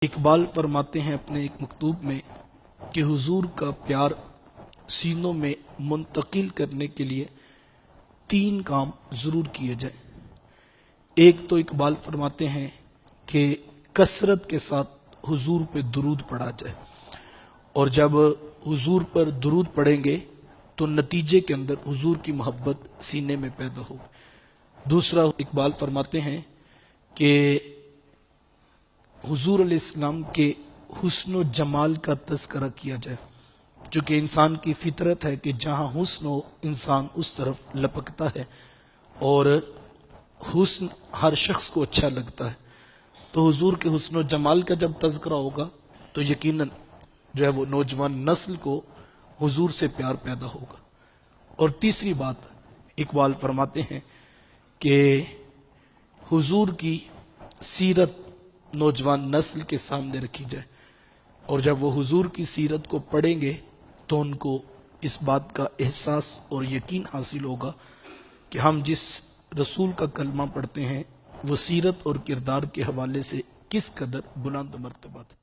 اقبال فرماتے ہیں اپنے ایک مکتوب میں کہ حضور کا پیار سینوں میں منتقل کرنے کے لیے 3 کام ضرور کیے جائیں۔ ایک تو اقبال فرماتے ہیں کہ کثرت کے ساتھ حضور پہ درود پڑھا جائے، اور جب حضور پر درود پڑھیں گے تو نتیجے کے اندر حضور کی محبت سینے میں پیدا ہو۔ دوسرا اقبال فرماتے ہیں کہ حضور علیہ السلام کے حسن و جمال کا تذکرہ کیا جائے، چونکہ انسان کی فطرت ہے کہ جہاں حسن ہو انسان اس طرف لپکتا ہے، اور حسن ہر شخص کو اچھا لگتا ہے۔ تو حضور کے حسن و جمال کا جب تذکرہ ہوگا تو یقیناً جو ہے وہ نوجوان نسل کو حضور سے پیار پیدا ہوگا۔ اور تیسری بات اقبال فرماتے ہیں کہ حضور کی سیرت نوجوان نسل کے سامنے رکھی جائے، اور جب وہ حضور کی سیرت کو پڑھیں گے تو ان کو اس بات کا احساس اور یقین حاصل ہوگا کہ ہم جس رسول کا کلمہ پڑھتے ہیں وہ سیرت اور کردار کے حوالے سے کس قدر بلند مرتبہ تھا۔